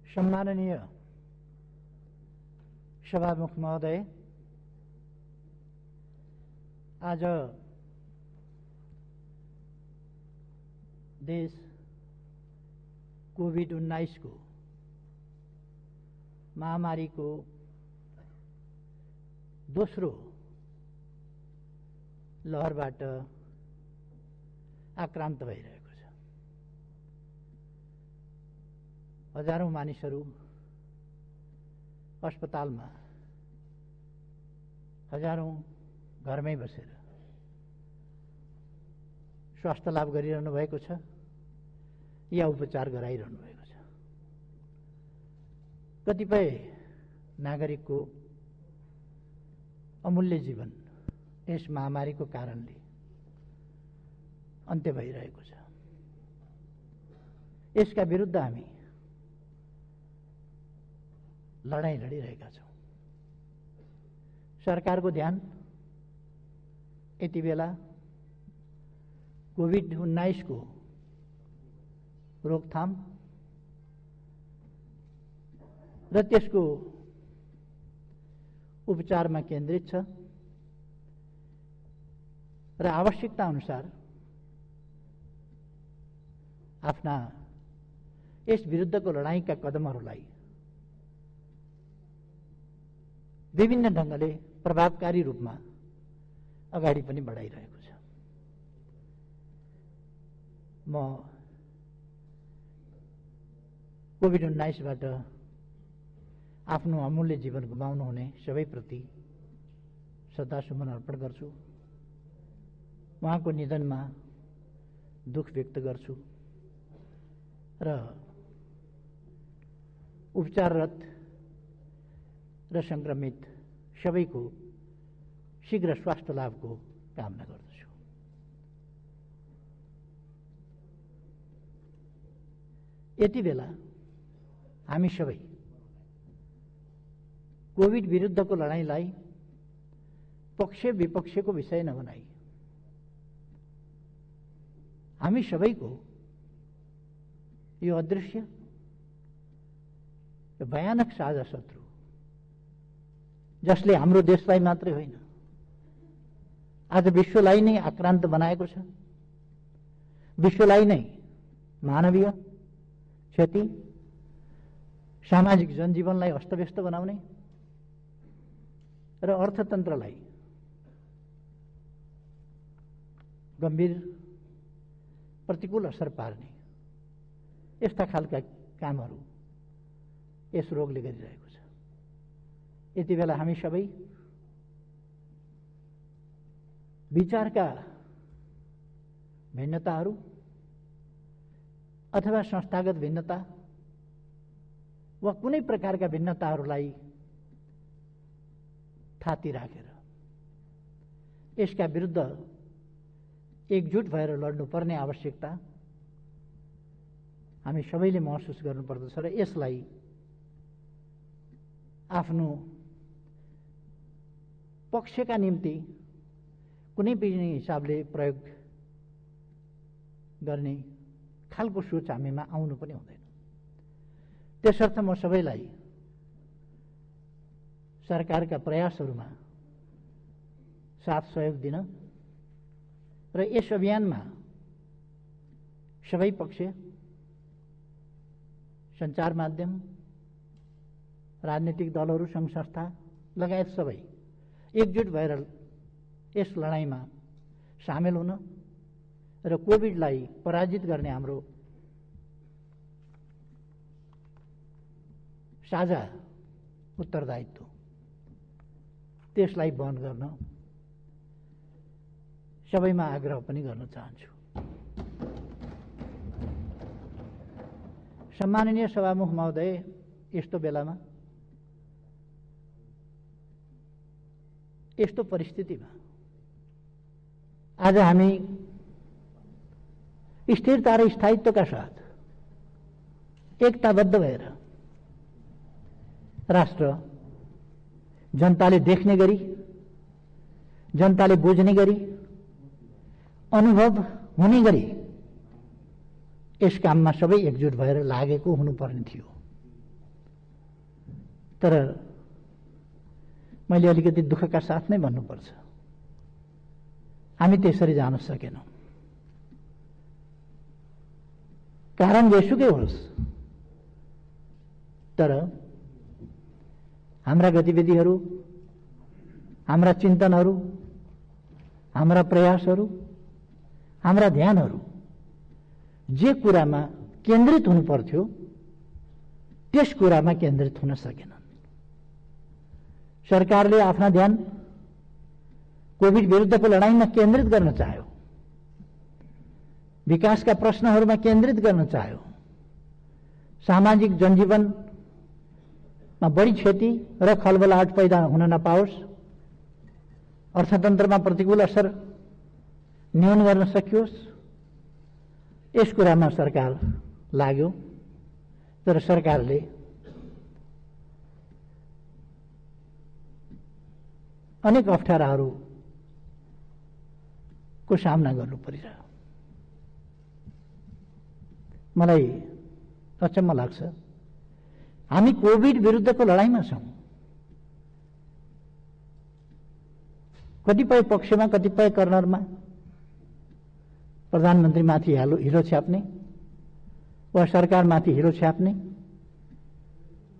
सम्माननीय सभामुख महोदय, आज देश कोभिड-19 को महामारी को दोस्रो लहरबाट आक्रान्त भइरहेको छ। हजारौं मानिसहरू अस्पतालमा, हजारौं घरमै बसेर स्वास्थ्य लाभ गरिरहनु भएको छ या उपचार गराइरहनु भएको छ। कतिपय नागरिकको अमूल्य जीवन यस महामारीको कारणले अन्त्य भइरहेको छ। यसका विरुद्ध हामी लडाईँ लडिरहेका छौं। सरकारको ध्यान यति बेला कोभिड-19 को रोकथाम र त्यसको उपचारमा केन्द्रित छ र आवश्यकता अनुसार आफ्ना यस विरुद्धको लडाईँका कदमहरूलाई विभिन्न ढंगले प्रभावकारी रूपमा अगाडि पनि बढाइरहेको छ। म कोभिड-19बाट आफ्नो अमूल्य जीवन गुमाउनुहुने सबैप्रति श्रद्धासुमन अर्पण गर्छु। उहाँको निधनमा दुख व्यक्त गर्छु र उपचाररत र संक्रमित सबैको शीघ्र स्वास्थ्य लाभको कामना गर्दछु। यति बेला हामी सबै कोभिड विरुद्धको लडाईँलाई पक्ष विपक्षको विषय नबनाई हामी सबैको यो अदृश्य भयानक साझा शत्रु, जसले हाम्रो देशलाई मात्रै होइन आज विश्वलाई नै आक्रान्त बनाएको छ, विश्वलाई नै मानवीय क्षति, सामाजिक जनजीवनलाई अस्तव्यस्त बनाउने र अर्थतन्त्रलाई गम्भीर प्रतिकूल असर पार्ने यस्ता खालका कामहरू यस रोगले गरिरहेको छ। यति बेला हामी सबै विचारका भिन्नताहरू अथवा संस्थागत भिन्नता वा कुनै प्रकारका भिन्नताहरूलाई थाती राखेर यसका विरुद्ध एकजुट भएर लड्नुपर्ने आवश्यकता हामी सबैले महसुस गर्नुपर्दछ र यसलाई आफ्नो पक्षका निम्ति कुनै पनि हिसाबले प्रयोग गर्ने खालको सोच हामीमा आउनु पनि हुँदैन। त्यसर्थ म सबैलाई सरकारका प्रयासहरूमा साथ सहयोग दिन र यस अभियानमा सबै पक्ष, सञ्चार माध्यम, राजनीतिक दलहरू, सङ्घ संस्था लगायत सबै एकजुट भएर यस लडाईँमा सामेल हुन र कोभिडलाई पराजित गर्ने हाम्रो साझा उत्तरदायित्व त्यसलाई वहन गर्न सबैमा आग्रह पनि गर्न चाहन्छु। सम्माननीय सभामुख महोदय, यस्तो बेलामा यस्तो परिस्थितिमा आज हामी स्थिरता र स्थायित्वका साथ एकताबद्ध भएर राष्ट्र जनताले देख्ने गरी, जनताले बुझ्ने गरी, अनुभव हुने गरी यस काममा सबै एकजुट भएर लागेको हुनुपर्ने थियो। तर मैले अलिकति दुःखका साथ नै भन्नुपर्छ, हामी त्यसरी जान सकेनौं। कारण जेसुकै होस्, तर हाम्रा गतिविधिहरू, हाम्रा चिन्तनहरू, हाम्रा प्रयासहरू, हाम्रा ध्यानहरू जे कुरामा केन्द्रित हुनु पर्थ्यो त्यस कुरामा केन्द्रित हुन सकेनन्। सरकारले आफ्ना ध्यान कोभिड विरुद्धको लडाईँमा केन्द्रित गर्न चाह्यो, विकासका प्रश्नहरूमा केन्द्रित गर्न चाह्यो, सामाजिक जनजीवनमा बढी क्षति र खलबलाहट पैदा हुन नपाओस्, अर्थतन्त्रमा प्रतिकूल असर न्यून गर्न सकियोस्, यस कुरामा सरकार लाग्यो। तर सरकारले अनेक अप्ठ्याराहरूको सामना गर्नु परिरह्यो। मलाई अचम्म लाग्छ, हामी कोभिड विरुद्धको लडाईँमा छौं। कतिपय पक्षमा, कतिपय कर्नरमा प्रधानमन्त्रीमाथि हिरो छ्याप्ने वा सरकारमाथि हिरो छ्याप्ने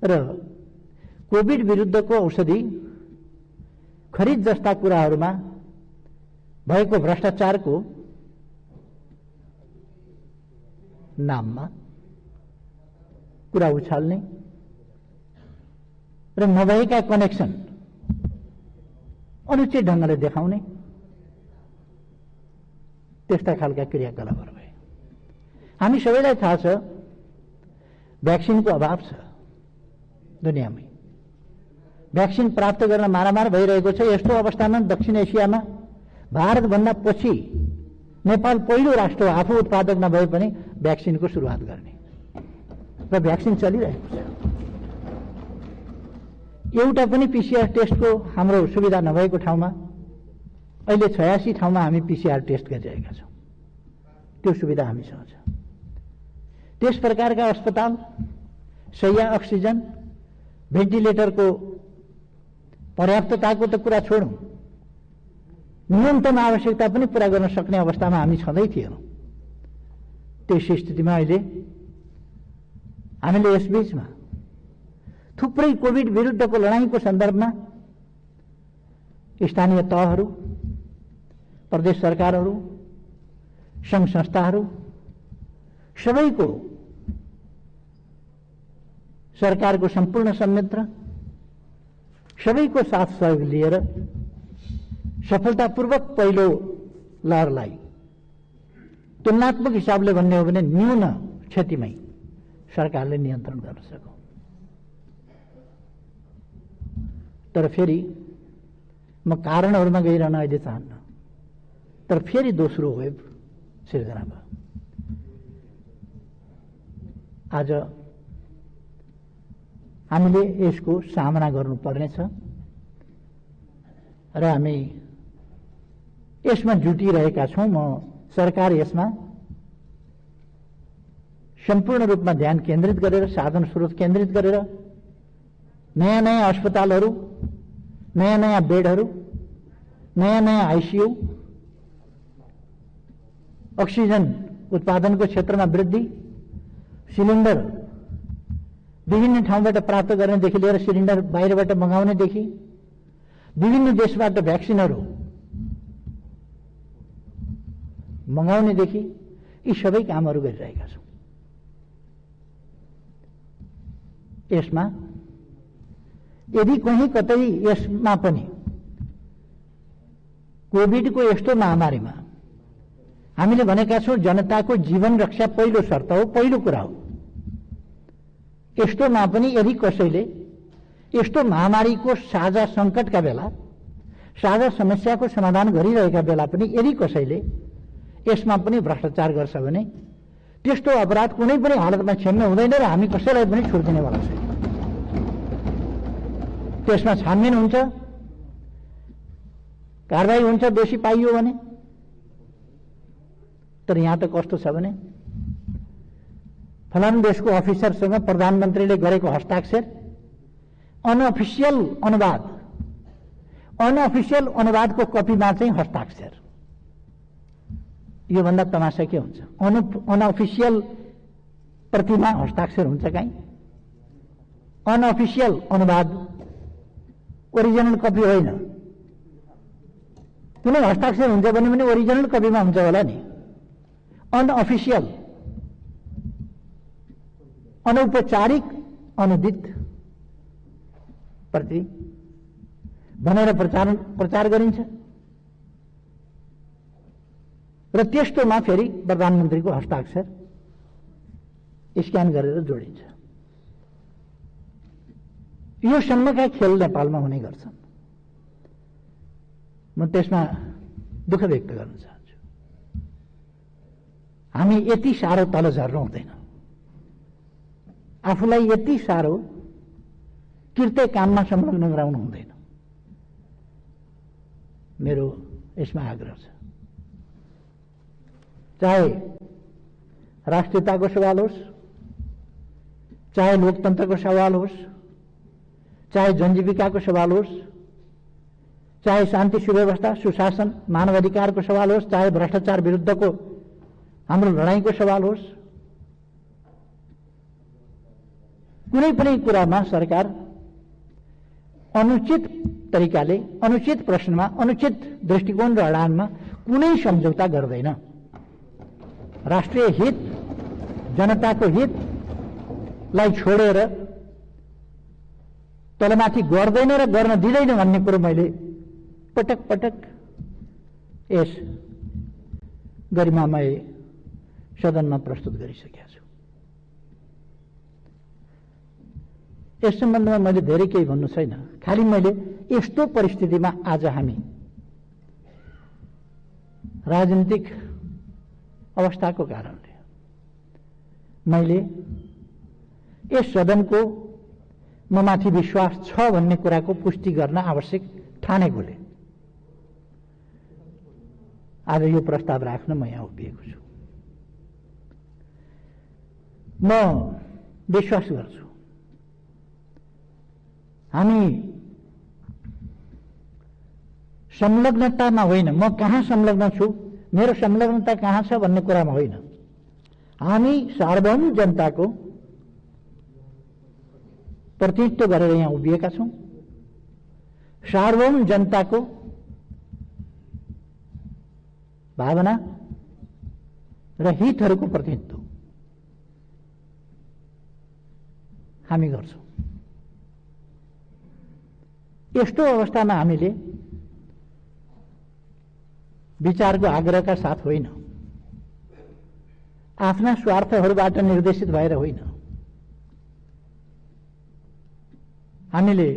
र कोभिड विरुद्धको औषधि खरिद जस्ता कुराहरूमा भएको भ्रष्टाचारको नाममा कुरा उछाल्ने र नभएका कनेक्सन अनुचित ढंगले देखाउने, त्यस्ता खालका क्रियाकलापहरू भए। हामी सबैलाई थाहा छ भ्याक्सिनको अभाव छ दुनियाँमै। भ्याक्सिन प्राप्त गर्न मारामार भइरहेको छ। यस्तो अवस्थामा दक्षिण एसियामा भारतभन्दा पछि नेपाल पहिलो राष्ट्र हो आफू उत्पादक नभए पनि भ्याक्सिनको सुरुवात गर्ने, र भ्याक्सिन चलिरहेको छ। एउटा पनि पीसीआर टेस्टको हाम्रो सुविधा नभएको ठाउँमा अहिले 86 ठाउँमा हामी पीसीआर टेस्ट गरिरहेका छौं। त्यो सुविधा हामीसँग छ। त्यस प्रकारका अस्पताल, शैय्या, अक्सिजन, भेन्टिलेटरको पर्याप्तताको त कुरा छोडौं, न्यूनतम आवश्यकता पनि पूरा गर्न सक्ने अवस्थामा हामी छँदै थिएनौं। त्यस स्थितिमा अहिले हामीले यसबीचमा थुप्रै कोभिड विरुद्धको लडाईँको सन्दर्भमा स्थानीय तहहरू, प्रदेश सरकारहरू, संघ संस्थाहरू सबैको सरकारको सम्पूर्ण संयन्त्र सबैको साथ सहयोग लिएर सफलतापूर्वक पहिलो लहरलाई तुलनात्मक हिसाबले भन्ने हो भने न्यून क्षतिमै सरकारले नियन्त्रण गर्न सक्यो। तर फेरि म कारणहरूमा गइरहन अहिले चाहन्न, तर फेरि दोस्रो वेभ सिर्जना भयो। आज हामीले यसको सामना गर्नुपर्नेछ र हामी यसमा जुटिरहेका छौं। म सरकार यसमा सम्पूर्ण रूपमा ध्यान केन्द्रित गरेर, साधन स्रोत केन्द्रित गरेर नयाँ नयाँ अस्पतालहरू, नयाँ नयाँ बेडहरू, नयाँ नयाँ आईसीयू, अक्सिजन उत्पादनको क्षेत्रमा वृद्धि, सिलिन्डर विभिन्न ठाउँबाट प्राप्त गर्नेदेखि लिएर सिलिन्डर बाहिरबाट मगाउनेदेखि, विभिन्न देशबाट भ्याक्सिनहरू मगाउनेदेखि यी सबै कामहरू गरिरहेका छौं। यसमा यदि कहीँ कतै यसमा पनि कोभिडको यस्तो महामारीमा हामीले भनेका छौं जनताको जीवन रक्षा पहिलो शर्त हो, पहिलो कुरा हो। यस्तोमा पनि यदि कसैले यस्तो महामारीको साझा संकटका बेला, साझा समस्याको समाधान गरिरहेका बेला पनि यदि कसैले यसमा पनि भ्रष्टाचार गर्छ भने त्यस्तो अपराध कुनै पनि हालतमा क्षम्य हुँदैन र हामी कसैलाई पनि छुट दिनेवाला छैन। त्यसमा छानबिन हुन्छ, कारबाही हुन्छ दोषी पाइयो भने। तर यहाँ त कस्तो छ भने फलानु देशको अफिसरसँग प्रधानमन्त्रीले गरेको हस्ताक्षर अनअफिसियल अनुवादको कपीमा चाहिँ हस्ताक्षर। योभन्दा तमासा के हुन्छ? अनअफिसियल प्रतिमा हस्ताक्षर हुन्छ कहीँ? अनअफिसियल अनुवाद, ओरिजिनल कपी होइन। कुनै हस्ताक्षर हुन्छ भने पनि ओरिजिनल कपीमा हुन्छ होला नि। अनअफिसियल, अनौपचारिक, अनुदित प्रति भनेर प्रचार गरिन्छ र त्यस्तोमा फेरि प्रधानमन्त्रीको हस्ताक्षर स्क्यान गरेर जोडिन्छ। यो सम्मका खेल नेपालमा हुने गर्छन्। म त्यसमा दुःख व्यक्त गर्न चाहन्छु। हामी यति साह्रो तल झर्नु हुँदैन। आफूलाई यति साह्रो कृत्य काममा संलग्न गराउनु हुँदैन। मेरो यसमा आग्रह छ। चाहे राष्ट्रियताको सवाल होस्, चाहे लोकतन्त्रको सवाल होस्, चाहे जनजीविकाको सवाल होस्, चाहे शान्ति सुव्यवस्था सुशासन मानवाधिकारको सवाल होस्, चाहे भ्रष्टाचार विरुद्धको हाम्रो लडाईँको सवाल होस्, कुनै पनि कुरामा सरकार अनुचित तरिकाले, अनुचित प्रश्नमा, अनुचित दृष्टिकोण र अडानमा कुनै सम्झौता गर्दैन। राष्ट्रिय हित, जनताको हितलाई छोडेर तलमाथि गर्दैन र गर्न दिँदैन भन्ने कुरो मैले पटक पटक यस गरिमामय सदनमा प्रस्तुत गरिसकेका छु। यस सम्बन्धमा मैले धेरै केही भन्नु छैन। खालि मैले यस्तो परिस्थितिमा आज हामी राजनीतिक अवस्थाको कारणले मैले यस सदनको ममाथि विश्वास छ भन्ने कुराको पुष्टि गर्न आवश्यक ठानेकोले आज यो प्रस्ताव राख्न म यहाँ उभिएको छु। म विश्वास गर्छु हामी संलग्नतामा होइन, म कहाँ संलग्न छु, मेरो संलग्नता कहाँ छ भन्ने कुरामा होइन, हामी सार्वभौम जनताको प्रतिनिधित्व गरेर यहाँ उभिएका छौं। सार्वभौम जनताको भावना र हितहरूको प्रतिनिधित्व हामी गर्छौं। यस्तो अवस्थामा हामीले विचारको आग्रहका साथ होइन, आफ्ना स्वार्थहरूबाट निर्देशित भएर होइन, हामीले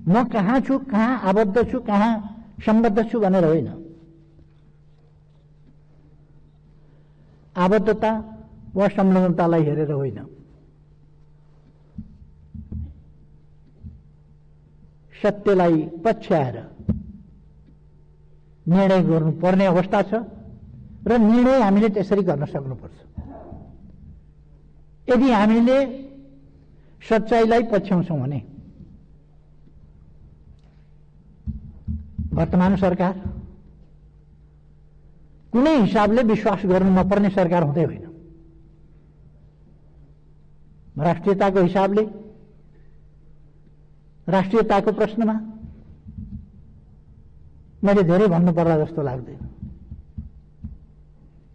म कहाँ छु, कहाँ आबद्ध छु, कहाँ सम्बद्ध छु भनेर होइन, आबद्धता वा संलग्नतालाई हेरेर होइन, सत्यलाई पछ्याएर निर्णय गर्नुपर्ने अवस्था छ र निर्णय हामीले त्यसरी गर्न सक्नुपर्छ। यदि हामीले सच्चाइलाई पछ्याउँछौं भने वर्तमान सरकार कुनै हिसाबले विश्वास गर्नु नपर्ने सरकार हुँदै होइन। राष्ट्रियताको हिसाबले, राष्ट्रियताको प्रश्नमा मैले धेरै भन्नु पर्ला जस्तो लाग्दैन।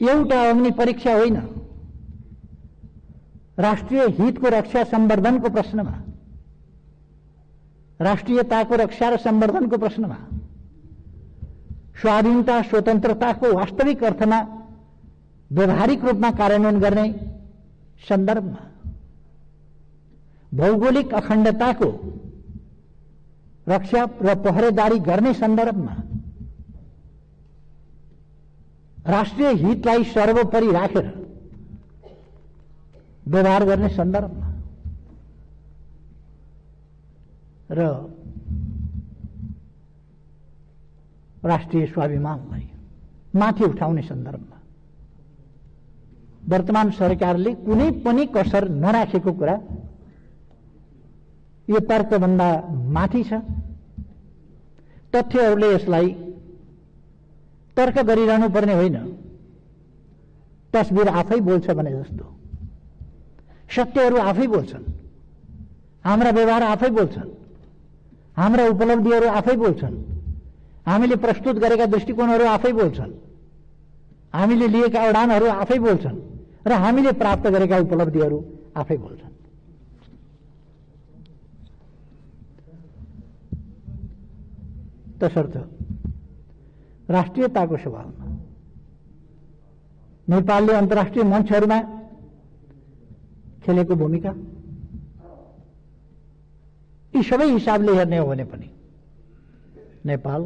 एउटा अग्नि परीक्षा होइन, राष्ट्रिय हितको रक्षा सम्वर्धनको प्रश्नमा, राष्ट्रियताको रक्षा र सम्वर्धनको प्रश्नमा, स्वाधीनता स्वतन्त्रताको वास्तविक अर्थमा व्यवहारिक रूपमा कार्यान्वयन गर्ने सन्दर्भमा, भौगोलिक अखण्डताको रक्षा र पहरेदारी गर्ने सन्दर्भमा, राष्ट्रिय हितलाई सर्वोपरि राखेर व्यवहार गर्ने सन्दर्भमा र राष्ट्रिय स्वाभिमानलाई माथि उठाउने सन्दर्भमा वर्तमान सरकारले कुनै पनि कसर नराखेको कुरा यो तर्कभन्दा माथि छ। तथ्यहरूले यसलाई तर्क गरिरहनु पर्ने होइन, तस्बिर आफै बोल्छ भने जस्तो। सत्यहरू आफै बोल्छन्, हाम्रा व्यवहार आफै बोल्छन्, हाम्रा उपलब्धिहरू आफै बोल्छन्, हामीले प्रस्तुत गरेका दृष्टिकोणहरू आफै बोल्छन्, हामीले लिएका उडानहरू आफै बोल्छन् र हामीले प्राप्त गरेका उपलब्धिहरू आफै बोल्छन्। तसर्थ राष्ट्रियताको सवालमा नेपालले अन्तर्राष्ट्रिय मञ्चहरूमा खेलेको भूमिका यी सबै हिसाबले हेर्ने हो भने पनि नेपाल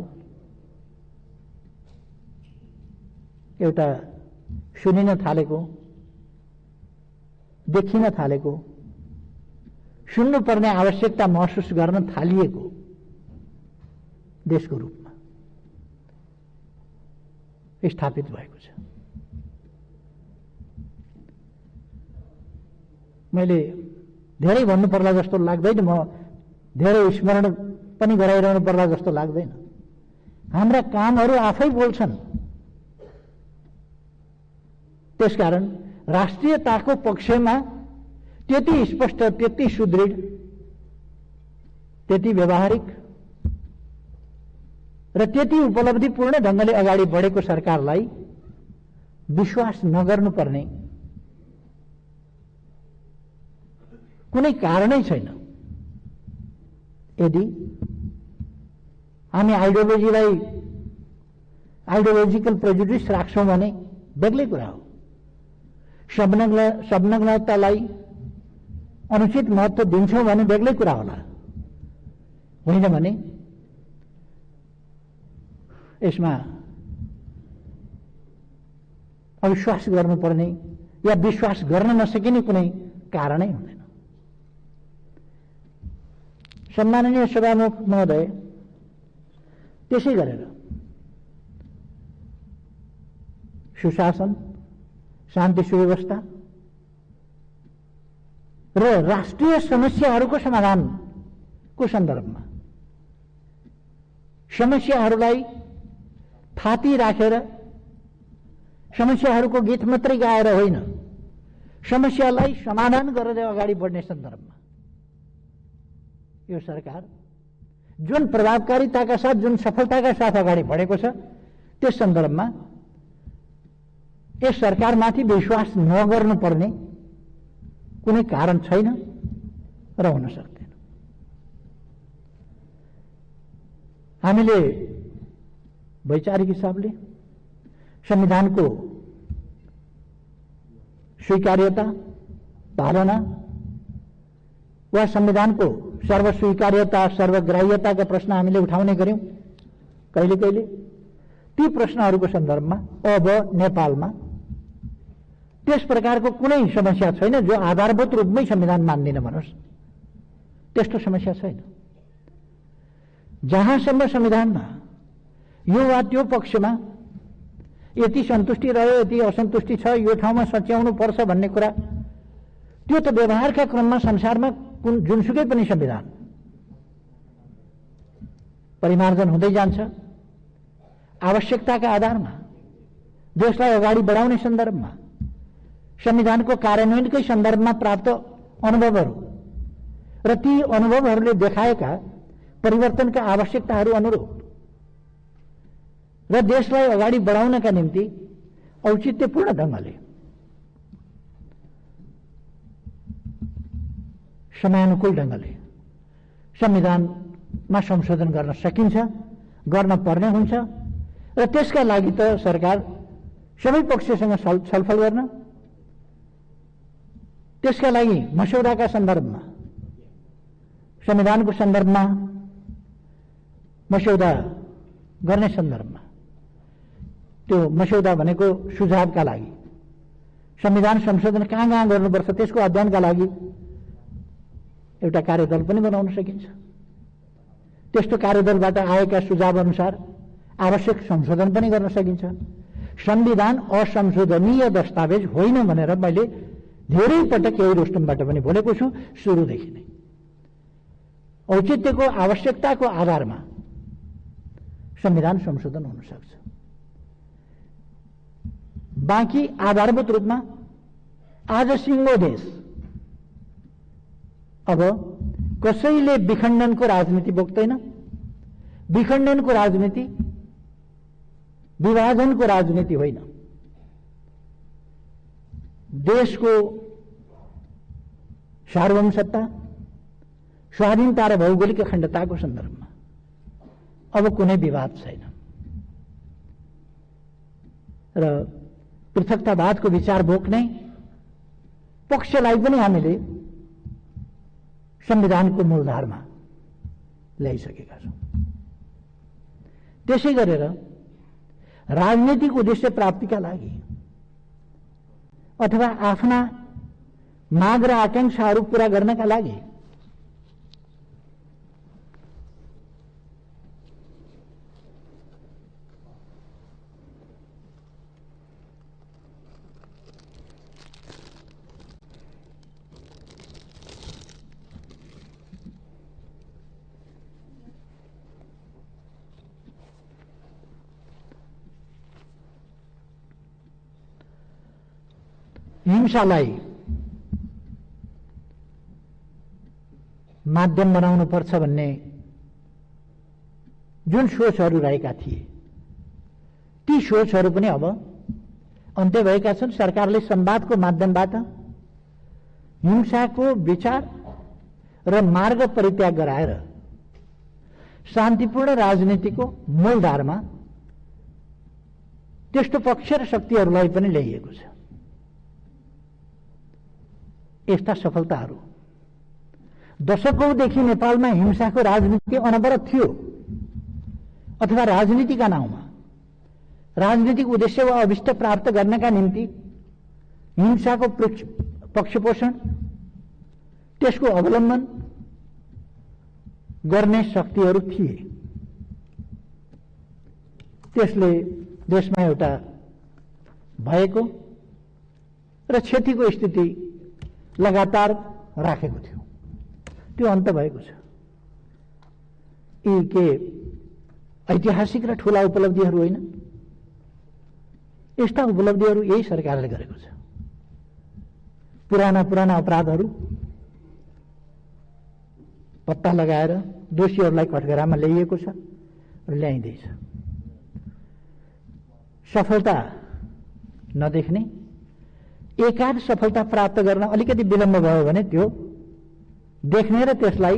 एउटा सुनिन थालेको, देखिन थालेको, सुन्नुपर्ने आवश्यकता महसुस गर्न थालिएको देशको रूपमा स्थापित भएको छ। मैले धेरै भन्नु पर्ला जस्तो लाग्दैन, म धेरै स्मरण पनि गराइरहनु पर्ला जस्तो लाग्दैन। हाम्रा कामहरू आफै बोल्छन्। त्यसकारण राष्ट्रियताको पक्षमा त्यति स्पष्ट, त्यति सुदृढ, त्यति व्यवहारिक र त्यति उपलब्धिपूर्ण ढंगले अगाडि बढेको सरकारलाई विश्वास नगर्नुपर्ने कुनै कारणै छैन। यदि हामी आइडियोलोजिकल प्रेजुडिस राख्छौं भने बेग्लै कुरा हो। संलग्नतालाई अनुचित महत्व दिन्छौं भने बेग्लै कुरा होला, होइन भने यसमा अविश्वास गर्नुपर्ने या विश्वास गर्न नसकिने कुनै कारणै हुँदैन। सम्माननीय सभामुख महोदय, त्यसै गरेर सुशासन, शान्ति सुव्यवस्था र राष्ट्रिय समस्याहरूको समाधानको सन्दर्भमा समस्याहरूलाई थाती राखेर समस्याहरूको गीत मात्रै गाएर होइन, समस्यालाई समाधान गरेर अगाडि बढ्ने सन्दर्भमा यो सरकार जुन प्रभावकारिताका साथ, जुन सफलताका साथ अगाडि बढेको छ, त्यस सन्दर्भमा यस सरकारमाथि विश्वास नगर्नुपर्ने कुनै कारण छैन र हुन सक्दैन। हामीले वैचारिक हिसाबले संविधानको स्वीकार्यता, धारणा वा संविधानको सर्वस्वीकार्यता, सर्वग्राह्यताका प्रश्न हामीले उठाउने गर्यौं कहिले कहिले। ती प्रश्नहरूको सन्दर्भमा अब नेपालमा त्यस प्रकारको कुनै समस्या छैन जो आधारभूत रूपमै संविधान मान्दैन भनोस्, त्यस्तो समस्या छैन। जहाँसम्म संविधानमा यो वा त्यो पक्षमा यति सन्तुष्टि रह्यो, यति असन्तुष्टि छ, यो ठाउँमा सच्याउनु पर्छ भन्ने कुरा, त्यो त व्यवहारका क्रममा संसारमा जुनसुकै पनि संविधान परिमार्जन हुँदै जान्छ। आवश्यकताका आधारमा देशलाई अगाडि बढाउने सन्दर्भमा संविधानको कार्यान्वयनकै सन्दर्भमा प्राप्त अनुभवहरू र ती अनुभवहरूले देखाएका परिवर्तनका आवश्यकताहरू अनुरूप र देशलाई अगाडि बढाउनका निम्ति औचित्यपूर्ण ढंगले समयानुकूल ढंगले संविधानमा संशोधन गर्न सकिन्छ, गर्न पर्ने हुन्छ र त्यसका लागि त सरकार सबै पक्षसँग छलफल गर्न, त्यसका लागि मस्यौदाका सन्दर्भमा, संविधानको सन्दर्भमा मस्यौदा गर्ने सन्दर्भमा, त्यो मस्यौदा भनेको सुझावका लागि, संविधान संशोधन कहाँ गर्नुपर्छ त्यसको अध्ययनका लागि एउटा कार्यदल पनि बनाउन सकिन्छ। त्यस्तो कार्यदलबाट आएका सुझाव अनुसार आवश्यक संशोधन पनि गर्न सकिन्छ। संविधान असंशोधनीय दस्तावेज होइन भनेर मैले धेरै पटक यही रोस्टमबाट पनि बोलेको छु सुरुदेखि नै। औचित्यको आवश्यकताको आधारमा संविधान संशोधन हुन सक्छ। बाँकी आधारभूत रूपमा आज सिङ्गो देश अब कसैले विखण्डनको राजनीति बोक्दैन। विखण्डनको राजनीति विभाजनको राजनीति होइन। देशको सार्वभौमसत्ता, स्वाधीनता र भौगोलिक अखण्डताको सन्दर्भमा अब कुनै विवाद छैन र पृथकतावादको विचार बोक्ने पक्षलाई पनि हामीले संविधानको मूलधारमा ल्याइसकेका छौं। त्यसै गरेर राजनीतिक उद्देश्य प्राप्तिका लागि अथवा आफ्ना माग र आकांक्षाहरू पूरा गर्नका लागि हिंसालाई माध्यम बनाउनु पर्छ भन्ने जुन सोचहरू रहेका थिए ती सोचहरू पनि अब अन्त्य भएका छन्। सरकारले संवादको माध्यमबाट हिंसाको विचार र मार्ग परित्याग गराएर शान्तिपूर्ण राजनीतिको मूलधारमा त्यस्तो पक्ष र शक्तिहरूलाई पनि ल्याइएको छ। यस्ता सफलताहरू दशकौंदेखि नेपालमा हिंसाको राजनीति अनवरत थियो अथवा राजनीतिका नाउँमा राजनीतिक उद्देश्य वा अभिष्ट प्राप्त गर्नका निम्ति हिंसाको पक्षपोषण त्यसको अवलम्बन गर्ने शक्तिहरू थिए। त्यसले देशमा एउटा भएको र क्षतिको स्थिति लगातार राखेको थियो। त्यो अन्त भएको छ। यी के ऐतिहासिक र ठूला उपलब्धिहरू होइन, यस्ता उपलब्धिहरू यही सरकारले गरेको छ। पुराना पुराना अपराधहरू पत्ता लगाएर दोषीहरूलाई कठघरामा ल्याइएको छ र ल्याइँदैछ। सफलता नदेख्ने एकाध सफलता प्राप्त गर्न अलिकति विलम्ब भयो भने त्यो देख्ने र त्यसलाई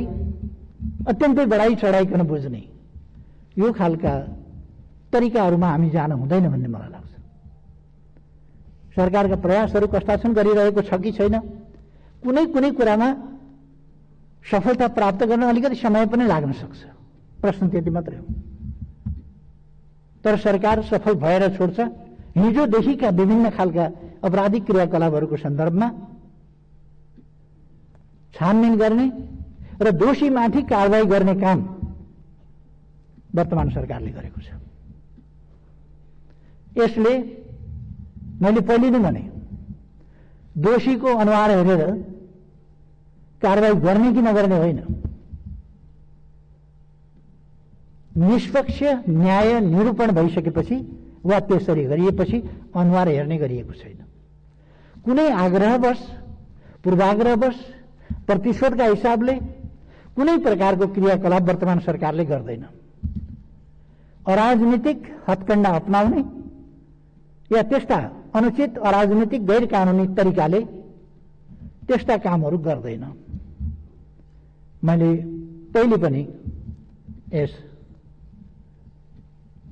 अत्यन्तै बढाई चढाइकन बुझ्ने यो खालका तरिकाहरूमा हामी जान हुँदैन भन्ने मलाई लाग्छ। सरकारका प्रयासहरू कस्ता छन्, गरिरहेको छ कि छैन, कुनै कुनै कुरामा सफलता प्राप्त गर्न अलिकति समय पनि लाग्न सक्छ। प्रश्न त्यति मात्रै हो। तर सरकार सफल भएर छोड्छ। हिजोदेखिका विभिन्न खालका अपराधिक क्रियाकलापहरूको सन्दर्भमा छानबिन गर्ने र दोषीमाथि कारबाही गर्ने काम वर्तमान सरकारले गरेको छ। यसले मैले पहिले नै भने दोषीको अनुहार हेरेर कारबाही गर्ने कि नगर्ने होइन, निष्पक्ष न्याय निरूपण भइसकेपछि वा त्यसरी गरिएपछि अनुहार हेर्ने गरिएको छैन। कुनै आग्रहवश, पूर्वाग्रहवश, प्रतिशोधका हिसाबले कुनै प्रकारको क्रियाकलाप वर्तमान सरकारले गर्दैन। अराजनीतिक हत्कण्डा अपनाउने या त्यस्ता अनुचित अराजनीतिक गैर कानूनी तरिकाले त्यस्ता कामहरू गर्दैन। मैले पहिले पनि यस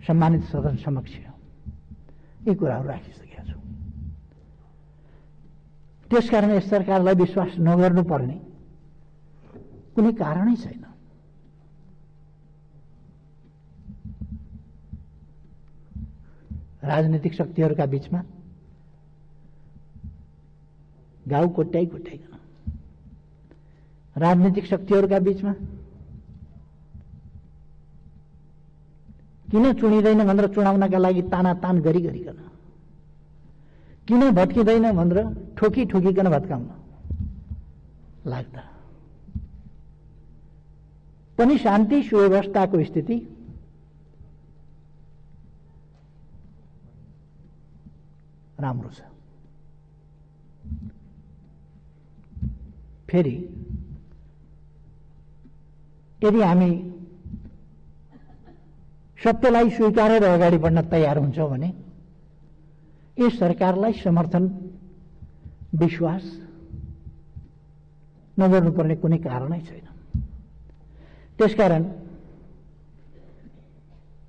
सम्मानित सदन समक्ष यी कुराहरू राखिसकेका छु। त्यसकारण यस सरकारलाई विश्वास नगर्नुपर्ने कुनै कारणै छैन। राजनीतिक शक्तिहरूका बीचमा घाउ कोट्याइकन, राजनीतिक शक्तिहरूका बीचमा किन चुनिँदैन भनेर चुनाउनका लागि तानातान गरिकन, किन भत्किँदैन भनेर ठोकिकन भत्काउन लाग्दा पनि शान्ति सुव्यवस्थाको स्थिति राम्रो छ। फेरि यदि हामी सत्यलाई स्वीकारेर अगाडि बढ्न तयार हुन्छौँ भने यस सरकारलाई समर्थन विश्वास नगर्नुपर्ने कुनै कारणै छैन। त्यसकारण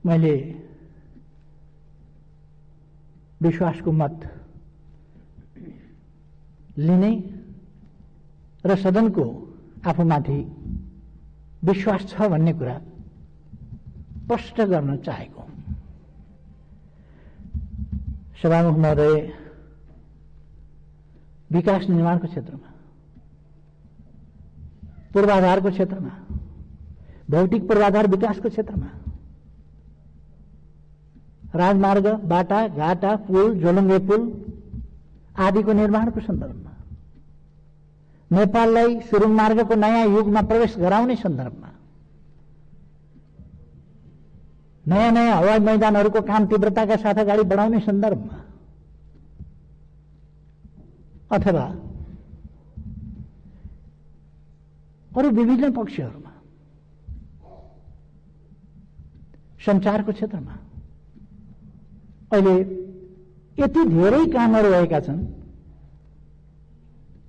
मैले विश्वासको मत लिने र सदनको आफूमाथि विश्वास छ भन्ने कुरा स्पष्ट गर्न चाहेको। सभामुख महोदय, विकास निर्माणको क्षेत्रमा, पूर्वाधारको क्षेत्रमा, भौतिक पूर्वाधार विकासको क्षेत्रमा, राजमार्ग, बाटा, घाटा, पुल, झोलुङ्गे पुल आदिको निर्माणको सन्दर्भमा, नेपाललाई सुरुङ मार्गको नयाँ युगमा प्रवेश गराउने सन्दर्भमा, नयाँ नयाँ हवाई मैदानहरूको काम तीव्रताका साथ अगाडि बढाउने सन्दर्भमा अथवा अरू विभिन्न पक्षहरूमा, सञ्चारको क्षेत्रमा अहिले यति धेरै कामहरू भएका छन्।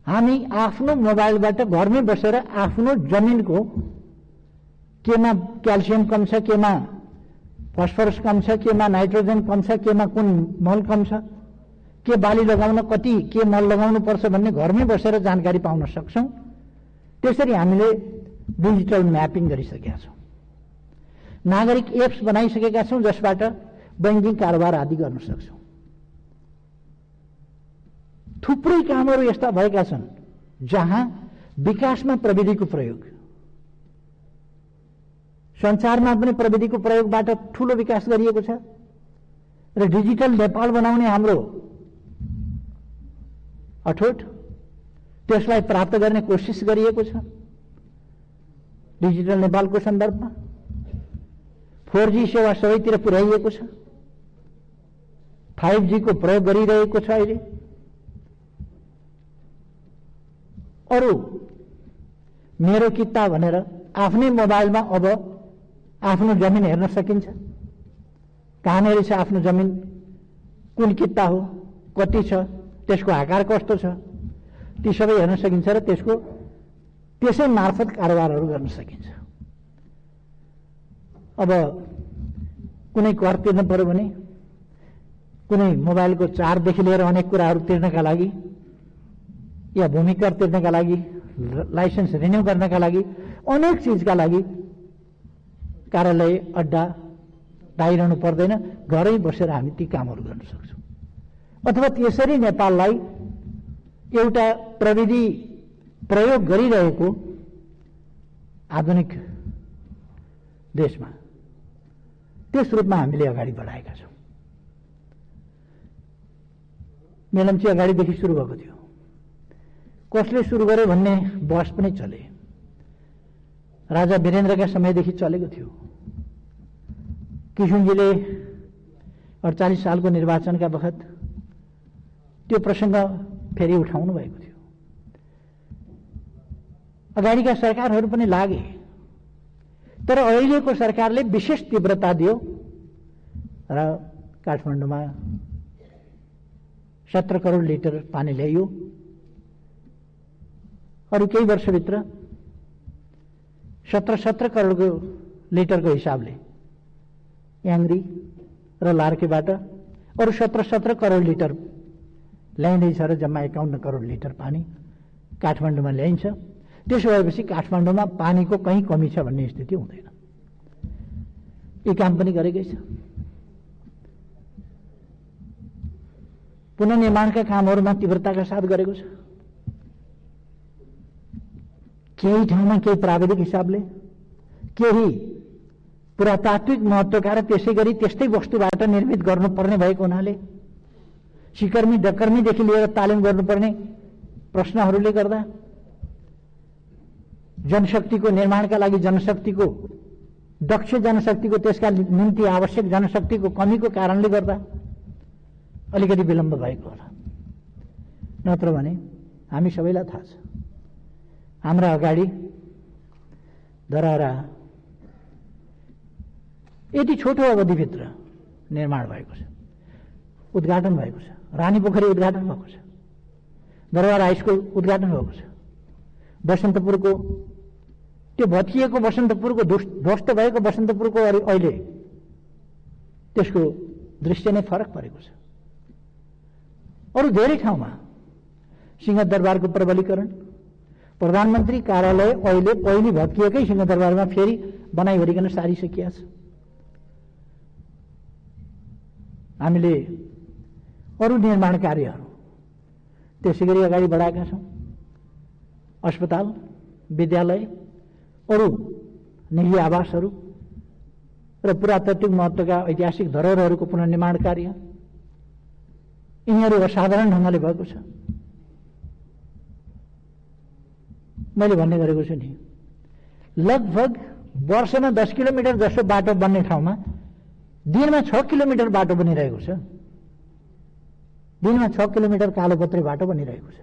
हामी आफ्नो मोबाइलबाट घरमै बसेर आफ्नो जमिनको केमा क्याल्सियम कम छ, केमा फस्फरस कम छ, केमा नाइट्रोजन कम छ, केमा कुन मल कम छ, के बाली लगाउन कति के मल लगाउनु पर्छ भन्ने घरमै बसेर जानकारी पाउन सक्छौं। त्यसरी हामीले डिजिटल म्यापिङ गरिसकेका छौं। नागरिक एप्स बनाइसकेका छौं जसबाट बैंकिङ कारोबार आदि गर्न सक्छौं। थुप्रै कामहरू यस्ता भएका छन् जहाँ विकासमा प्रविधिको प्रयोग, सञ्चारमा पनि प्रविधिको प्रयोगबाट ठूलो विकास गरिएको छ र डिजिटल नेपाल बनाउने हाम्रो अठोट त्यसलाई प्राप्त गर्ने कोसिस गरिएको छ। डिजिटल नेपालको सन्दर्भमा 4G सेवा सबैतिर पुर्याइएको छ, 5G को प्रयोग गरिरहेको छ। अहिले अरू मेरो किता भनेर आफ्नै मोबाइलमा अब आफ्नो जमिन हेर्न सकिन्छ। कहाँनिर छ आफ्नो जमिन, कुन किता हो, कति छ, त्यसको आकार कस्तो छ, ती सबै हेर्न सकिन्छ र त्यसै मार्फत कारोबारहरू गर्न सकिन्छ। अब कुनै कर तिर्नु पर्यो भने कुनै मोबाइलको चार्जदेखि लिएर अनेक कुराहरू तिर्नका लागि या भूमि कर तिर्नका लागि, लाइसेन्स रिन्यू गर्नका लागि, अनेक चीजका लागि कार्यालय अड्डा दाइरहनु पर्दैन। घरै बसेर हामी ती कामहरू गर्न सक्छौं। अथवा त्यसरी नेपाललाई एउटा प्रविधि प्रयोग गरिरहेको आधुनिक देशमा त्यस रूपमा हामीले अगाडि बढाएका छौं। मेलम्ची अगाडिदेखि सुरु भएको थियो। कसले सुरु गर्यो भन्ने बहस पनि चले। राजा वीरेन्द्रका समयदेखि चलेको थियो। किशुनजीले 48 सालको निर्वाचनका बखत त्यो प्रसंग फेरि उठाउनु भएको थियो। अगाडिका सरकारहरू पनि लागे, तर अहिलेको सरकारले विशेष तीव्रता दियो र काठमाडौँमा 17 करोड लिटर पानी ल्याइयो। अरू केही वर्षभित्र 17 करोडको लिटरको हिसाबले याङ्री र लार्केबाट अरू 17 करोड लिटर ल्याइँदैछ र जम्मा 51 करोड लिटर पानी काठमाडौँमा ल्याइन्छ। त्यसो भएपछि काठमाडौँमा पानीको कहीँ कमी छ भन्ने स्थिति हुँदैन। यी काम पनि गरेकै छ। पुनर्निर्माणका कामहरूमा तीव्रताका साथ गरेको छ। केही ठाउँमा केही प्राविधिक हिसाबले, केही पुरातात्विक महत्त्वका र त्यसै गरी त्यस्तै वस्तुबाट निर्मित गर्नुपर्ने भएको हुनाले सिकर्मी डकर्मीदेखि लिएर तालिम गर्नुपर्ने प्रश्नहरूले गर्दा जनशक्तिको निर्माणका लागि जनशक्तिको दक्ष जनशक्तिको त्यसका निम्ति आवश्यक जनशक्तिको कमीको कारणले गर्दा अलिकति विलम्ब भएको होला। नत्र भने हामी सबैलाई थाहा छ हाम्रा अगाडि धरहरा यति छोटो अवधिभित्र निर्माण भएको छ, उद्घाटन भएको छ। रानीपोखरी उद्घाटन भएको छ, दरबार हाइस्कुल उद्घाटन भएको छ, बसन्तपुरको त्यो भत्किएको बसन्तपुरको ध्वस्त भएको बसन्तपुरको अहिले त्यसको दृश्य नै फरक परेको छ। अरू धेरै ठाउँमा सिंहदरबारको प्रबलीकरण, प्रधानमन्त्री कार्यालय अहिले पहिले भत्किएकै सिंहदरबारमा फेरि बनाइवरिकन सारिसकिया छ। हामीले अरू निर्माण कार्यहरू त्यसै गरी अगाडि बढाएका छौँ। अस्पताल, विद्यालय, अरू निजी आवासहरू र पुरातात्विक महत्त्वका ऐतिहासिक धरोहरहरूको पुनर्निर्माण कार्य यिनीहरू असाधारण ढङ्गले भएको छ। मैले भन्ने गरेको छु नि, लगभग वर्षमा 10 किलोमिटर जसो बाटो बन्ने ठाउँमा दिनमा 6 किलोमिटर बाटो बनिरहेको छ। दिनमा 6 किलोमिटर कालोपत्रे बाटो बनिरहेको छ,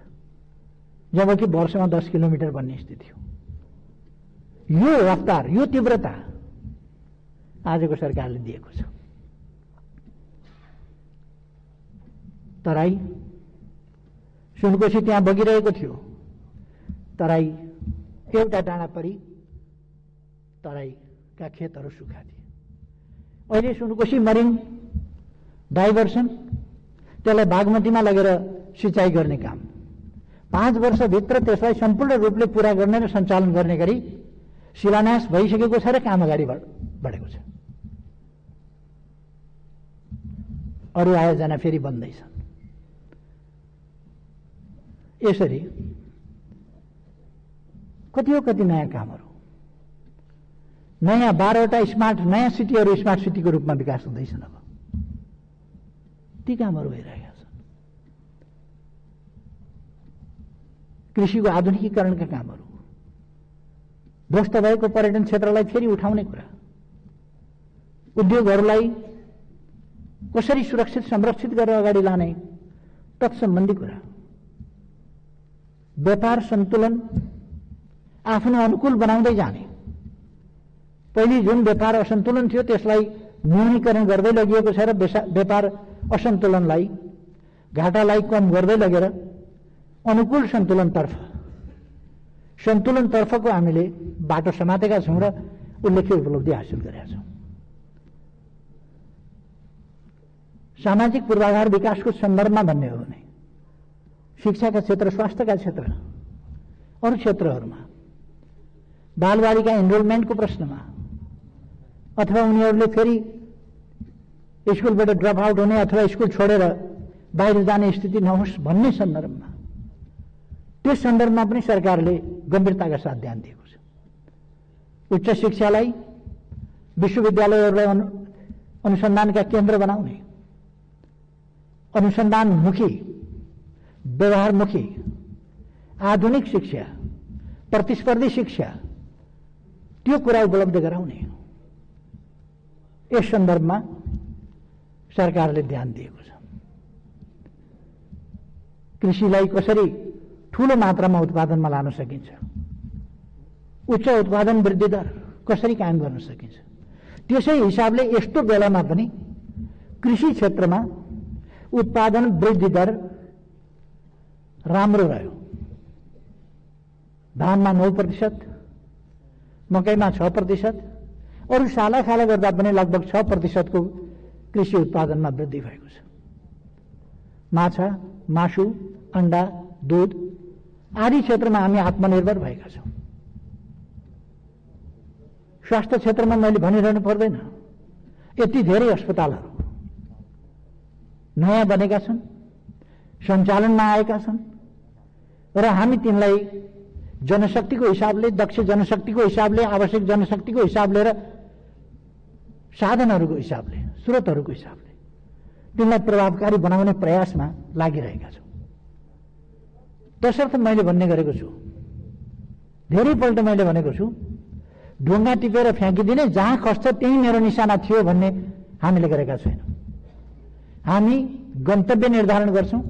जबकि वर्षमा 10 किलोमिटर बन्ने स्थिति हो। यो रफ्तार, यो तीव्रता आजको सरकारले दिएको छ। तराई सुनकोशी त्यहाँ बगिरहेको थियो, तराई एउटा डाँडा परि तराईका खेतहरू सुक्खा थिए। अहिले सुनकोशी मरिन डाइभर्सन, त्यसलाई बागमतीमा लगेर सिँचाइ गर्ने काम 5 वर्षभित्र त्यसलाई सम्पूर्ण रूपले पूरा गर्ने र सञ्चालन गर्ने गरी शिलान्यास भइसकेको छ र काम अगाडि बढेको छ। अरू आयोजना फेरि बन्दैछन्। यसरी कति नयाँ कामहरू, नयाँ 12वटा स्मार्ट नयाँ सिटीहरू स्मार्ट सिटीको रूपमा विकास हुँदैछन्। अब ती कामहरू भइरहेका छन्। कृषिको आधुनिकीकरणका कामहरू, ध्वस्त भएको पर्यटन क्षेत्रलाई फेरि उठाउने कुरा, उद्योगहरूलाई कसरी सुरक्षित संरक्षित गरेर अगाडि लाने तत्सम्बन्धी कुरा, व्यापार सन्तुलन आफ्नो अनुकूल बनाउँदै जाने। पहिले जुन व्यापार असन्तुलन थियो त्यसलाई न्यूनीकरण गर्दै लगिएको छ र व्यापार असन्तुलनलाई, घाटालाई कम गर्दै लगेर अनुकूल सन्तुलनतर्फको हामीले बाटो समातेका छौँ र उल्लेख्य उपलब्धि हासिल गरेका छौँ। सामाजिक पूर्वाधार विकासको सन्दर्भमा भन्ने हो भने शिक्षाका क्षेत्र, स्वास्थ्यका क्षेत्र, अरू क्षेत्रहरूमा बालबालिका इनरोलमेन्टको प्रश्नमा अथवा उनीहरूले फेरि स्कुलबाट ड्रप आउट हुने अथवा स्कुल छोडेर बाहिर जाने स्थिति नहोस् भन्ने सन्दर्भमा, त्यस सन्दर्भमा पनि सरकारले गम्भीरताका साथ ध्यान दिएको छ। उच्च शिक्षालाई, विश्वविद्यालयहरूलाई अनुसन्धानका केन्द्र बनाउने, अनुसन्धानमुखी, व्यवहारमुखी, आधुनिक शिक्षा, प्रतिस्पर्धी शिक्षा, त्यो कुरा उपलब्ध गराउने, यस सन्दर्भमा सरकारले ध्यान दिएको छ। कृषिलाई कसरी ठूलो मात्रामा उत्पादनमा लान सकिन्छ, उच्च उत्पादन वृद्धि दर कसरी कायम गर्न सकिन्छ, त्यसै हिसाबले यस्तो बेलामा पनि कृषि क्षेत्रमा उत्पादन वृद्धि दर राम्रो रह्यो। धानमा 9%, मकैमा 6%, अरू सालाखाला गर्दा पनि लगभग 6% को कृषि उत्पादनमा वृद्धि भएको छ। माछा, मासु, अण्डा, दूध आदि क्षेत्रमा हामी आत्मनिर्भर भएका छौँ। स्वास्थ्य क्षेत्रमा मैले भनिरहनु पर्दैन, यति धेरै अस्पतालहरू नयाँ बनेका छन्, सञ्चालनमा आएका छन् र हामी तिनलाई जनशक्तिको हिसाबले, दक्ष जनशक्तिको हिसाबले, आवश्यक जनशक्तिको हिसाबले र साधनहरूको हिसाबले, स्रोतहरूको हिसाबले तिनलाई प्रभावकारी बनाउने प्रयासमा लागिरहेका छौँ। तसर्थ मैले भन्ने गरेको छु, धेरैपल्ट मैले भनेको छु, ढुङ्गा टिपेर फ्याँकिदिने, जहाँ खस्छ त्यही मेरो निशाना थियो भन्ने हामीले गरेका छैनौँ। हामी गन्तव्य निर्धारण गर्छौं।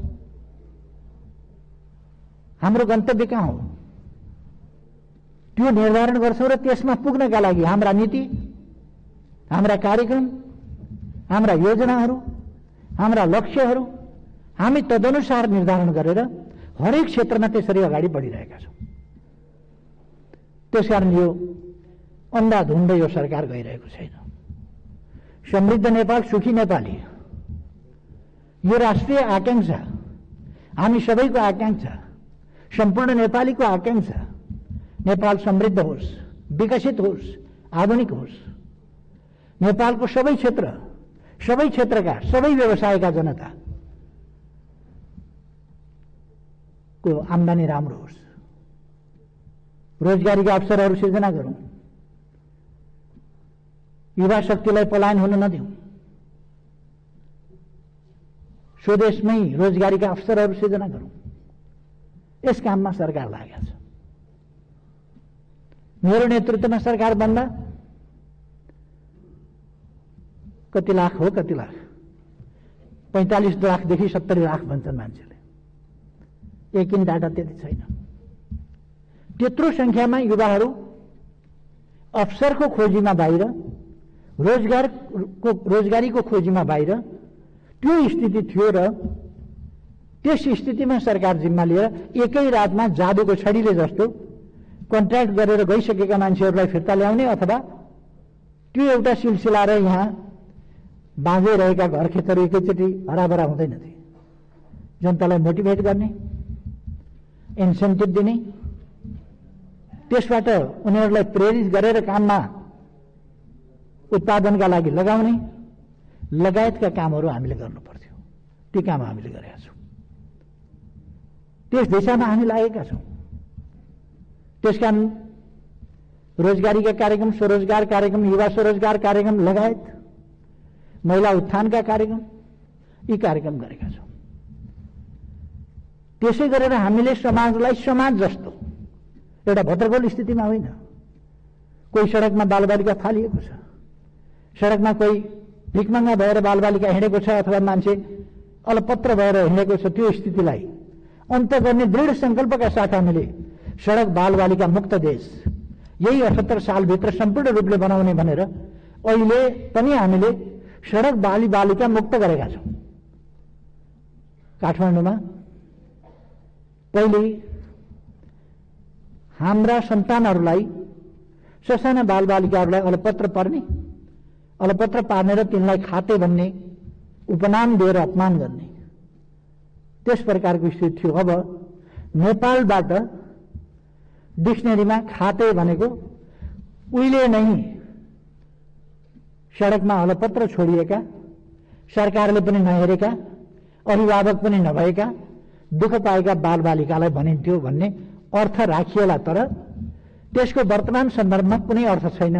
हाम्रो गन्तव्य कहाँ हो त्यो निर्धारण गर्छौं र त्यसमा पुग्नका लागि हाम्रा नीति, हाम्रा कार्यक्रम, हाम्रा योजनाहरू, हाम्रा लक्ष्यहरू हामी तदनुसार निर्धारण गरेर हरेक क्षेत्रमा त्यसरी अगाडि बढिरहेका छौं। त्यसकारण यो अन्धाधुन्द यो सरकार गइरहेको छैन। समृद्ध नेपाल, सुखी नेपाली यो राष्ट्रिय आकांक्षा, हामी सबैको आकांक्षा, सम्पूर्ण नेपालीको आकांक्षा। नेपाल समृद्ध होस्, विकसित होस्, आधुनिक होस्। नेपालको सबै क्षेत्रका सबै व्यवसायका जनता को आम्दानी राम्रो होस्, रोजगारीका अवसरहरू सृजना गरौं, युवा शक्तिलाई पलायन हुन नदिउँ, स्वदेशमै रोजगारीका अवसरहरू सृजना गरौं। यस काममा सरकार लागेको छ। मेरो नेतृत्वमा सरकार बन्दा कति लाख हो, कति लाख 45 लाखदेखि 70 लाख भन्छन् मान्छेले। एकिन डाटा त्यति छैन। त्यत्रो संख्यामा युवाहरू अवसरको खोजीमा बाहिर, रोजगारीको खोजीमा बाहिर, त्यो स्थिति थियो र त्यस स्थितिमा सरकार जिम्मा लिएर एकै रातमा जादुको छडीले जस्तो कन्ट्र्याक्ट गरेर गइसकेका मान्छेहरूलाई फिर्ता ल्याउने अथवा त्यो एउटा सिलसिला र यहाँ बाँझै रहेका घरखेतहरू एकैचोटि हराभरा हुँदैनथे। जनतालाई मोटिभेट गर्ने, इन्सेन्टिभ दिने, त्यसबाट उनीहरूलाई प्रेरित गरेर काममा उत्पादनका लागि लगाउने लगायतका कामहरू हामीले गर्नु पर्थ्यो। ती काम हामीले गरेका छौं। त्यस दिशामा हामी लागेका छौं। त्यसकारण रोजगारीका कार्यक्रम, स्वरोजगार कार्यक्रम, युवा स्वरोजगार कार्यक्रम लगायत महिला उत्थानका कार्यक्रम, यी कार्यक्रम गरेका छौं। त्यसै गरेर हामीले समाजलाई समाज जस्तो एउटा भद्रगोल स्थितिमा होइन। कोही सडकमा बालबालिका फालिएको छ, सडकमा कोही भिखमंगा भएर बालबालिका हिँडेको छ अथवा मान्छे अलपत्र भएर हिँडेको छ, त्यो स्थितिलाई अन्त गर्ने दृढ संकल्पका साथ हामीले सडक बालबालिका मुक्त देश यही 78 सालभित्र सम्पूर्ण रूपले बनाउने भनेर अहिले पनि हामीले सडक बालिका मुक्त गरेका छौं। काठमाडौँमा पहिले हाम्रा सन्तानहरूलाई, ससाना बालबालिकाहरूलाई अलपत्र पार्ने र तिनलाई खाते भन्ने उपनाम दिएर अपमान गर्ने, त्यस प्रकारको स्थिति थियो। अब नेपालबाट डिक्सनरीमा खाते भनेको उहिले नै सडकमा अलपत्र छोडिएका, सरकारले पनि नहेरेका, अभिभावक पनि नभएका, दुःख पाएका बालबालिकालाई भनिन्थ्यो भन्ने अर्थ राखिएला। तर त्यसको वर्तमान सन्दर्भमा कुनै अर्थ छैन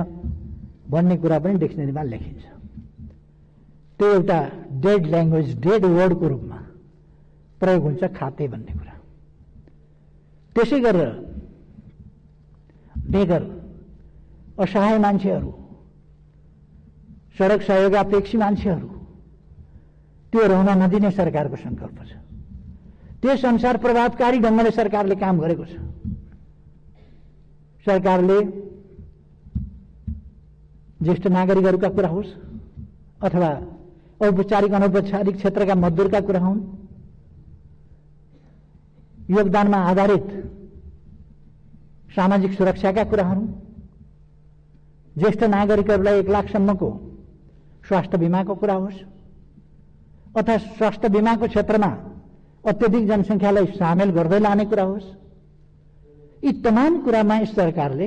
भन्ने कुरा पनि डिक्सनरीमा लेखिन्छ। त्यो एउटा डेड ल्याङ्ग्वेज, डेड वर्डको रूपमा प्रयोग हुन्छ खाते भन्ने कुरा। त्यसै गरेर बेगर, असहाय मान्छेहरू, सडक सहयोगापेक्षी मान्छेहरू, त्यो रहन नदिने सरकारको संकल्प छ। त्यस अनुसार प्रभावकारी ढंगले सरकारले काम गरेको छ। सरकारले ज्येष्ठ नागरिकहरूका कुरा होस् अथवा औपचारिक अनौपचारिक क्षेत्रका मजदुरका कुरा हुन्, योगदानमा आधारित सामाजिक सुरक्षाका कुराहरू, ज्येष्ठ नागरिकहरूलाई 1 लाखसम्मको स्वास्थ्य बीमाको कुरा होस् अथवा स्वास्थ्य बीमाको क्षेत्रमा अत्यधिक जनसङ्ख्यालाई सामेल गर्दै लाने कुरा होस्, यी तमाम कुरामा यस सरकारले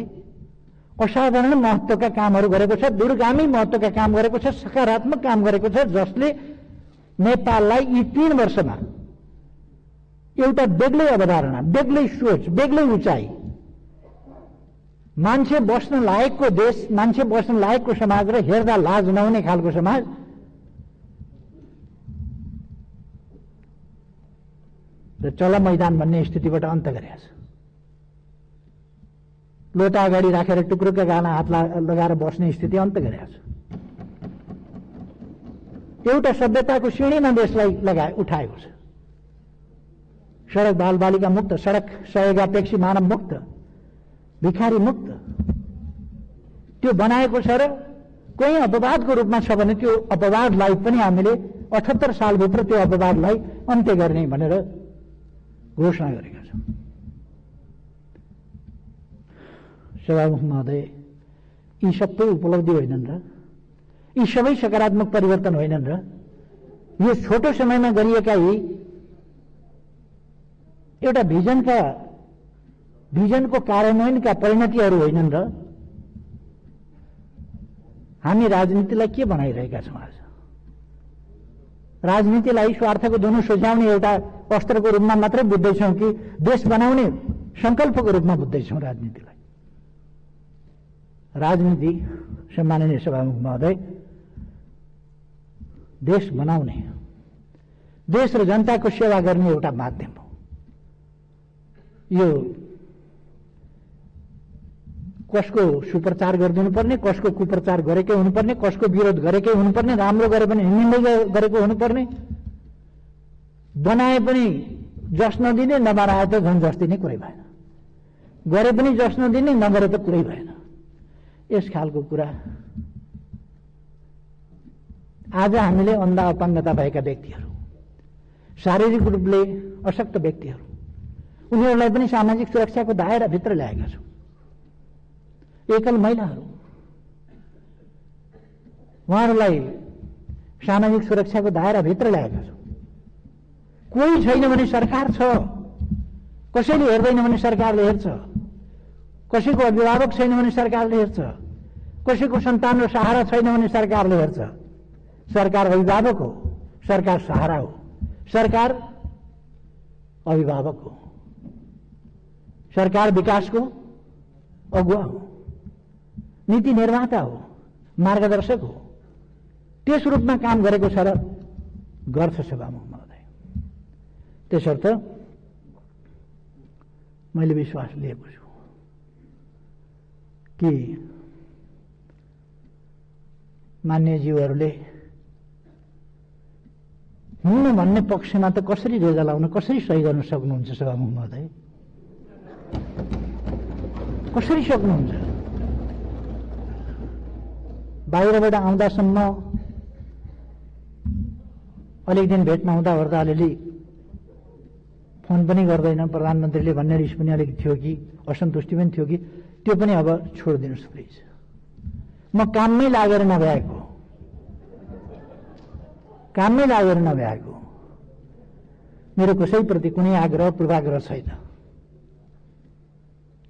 असाधारण महत्त्वका कामहरू गरेको छ, दूरगामी महत्त्वका काम गरेको छ, सकारात्मक काम गरेको छ, जसले नेपाललाई यी 3 वर्षमा एउटा बेग्लै अवधारणा, बेग्लै सोच, बेग्लै उचाइ, मान्छे बस्न लायकको देश, मान्छे बस्न लायकको समाज र हेर्दा लाज नहुने खालको समाज र चल मैदान भन्ने स्थितिबाट अन्त गरेको छ। लोटा अगाडि राखेर टुक्रोका गाला हात लगाएर बस्ने स्थिति अन्त गरेको छ। एउटा सभ्यताको सिँढीमा देशलाई उठाएको छ। सडक बालबालिका मुक्त, सडक सहयोगापेक्षी मानव मुक्त, भिखारी मुक्त त्यो बनाएको छ। र कोही अपवादको रूपमा छ भने त्यो अपवादलाई पनि हामीले 78 सालभित्र त्यो अपवादलाई अन्त्य गर्ने भनेर घोषणा गरेका छौँ। सभामुख महोदय, यी सबै उपलब्धि होइनन् र यी सबै सकारात्मक परिवर्तन होइनन् र यो छोटो समयमा गरिएका यी एउटा भिजनको कार्यान्वयनका परिणतिहरू होइनन् र हामी राजनीतिलाई के बनाइरहेका छौँ? आज राजनीतिलाई स्वार्थको धुनो सोझ्याउने एउटा अस्त्रको रूपमा मात्रै बुझ्दैछौँ कि देश बनाउने संकल्पको रूपमा बुझ्दैछौँ राजनीतिलाई? राजनीति, सम्माननीय सभामुख महोदय, देश बनाउने, देश र जनताको सेवा गर्ने एउटा माध्यम हो। यो कसको सुप्रचार गरिदिनुपर्ने, कसको कुप्रचार गरेकै हुनुपर्ने, कसको विरोध गरेकै हुनुपर्ने, राम्रो गरे पनि निन्दा गरेको हुनुपर्ने, बनाए पनि जस नदिने, नबनाए त झन् जस दिने कुरै भएन, गरे पनि जस नदिने, नगरे त कुरै भएन। यस खालको कुरा आज हामीले अन्धा अपाङ्गता भएका व्यक्तिहरू, शारीरिक रूपले अशक्त व्यक्तिहरू, उनीहरूलाई पनि सामाजिक सुरक्षाको दायराभित्र ल्याएका छौँ। एकल महिलाहरू, उहाँहरूलाई सामाजिक सुरक्षाको दायराभित्र ल्याएका छौँ। कोही छैन भने सरकार छ, कसैले हेर्दैन भने सरकारले हेर्छ, कसैको अभिभावक छैन भने सरकारले हेर्छ, कसैको सन्तान र सहारा छैन भने सरकारले हेर्छ। सरकार अभिभावक हो, सरकार सहारा हो, सरकार अभिभावक हो, सरकार विकासको अगुवा हो, नीति निर्माता हो, मार्गदर्शक हो। त्यस रूपमा काम गरेको छ र गर्छ सभामुख महोदय। त्यसर्थ मैले विश्वास लिएको छु कि मान्यज्यूहरूले हुनु भन्ने पक्षमा त कसरी रेजा लाउन, कसरी सही गर्न सक्नुहुन्छ सभामुख महोदय? कसरी सक्नुहुन्छ? बाहिरबाट आउँदासम्म अलिक दिन भेट नहुँदा ओर्दा अलिअलि फोन पनि गर्दैन, प्रधानमन्त्रीले भन्ने रिस पनि अलिक थियो कि असन्तुष्टि पनि थियो कि त्यो पनि अब छोडिदिनुहोस् प्लिज। म काममै लागेर नभ्याएको, मेरो कसैप्रति कुनै आग्रह पूर्वाग्रह छैन।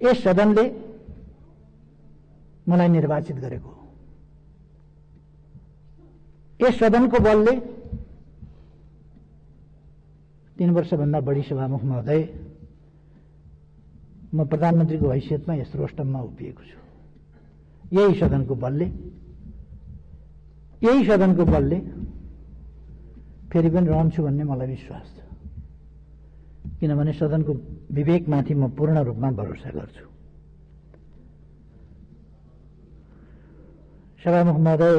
यस सदनले मलाई निर्वाचित गरेको, यस सदनको बलले 3 वर्षभन्दा बढी सभामुख महोदय म प्रधानमन्त्रीको हैसियतमा यस्तो स्टममा उभिएको छु। यही सदनको बलले फेरि पनि रहन्छु भन्ने मलाई विश्वास छ, किनभने सदनको विवेकमाथि म पूर्ण रूपमा भरोसा गर्छु। सभामुख महोदय,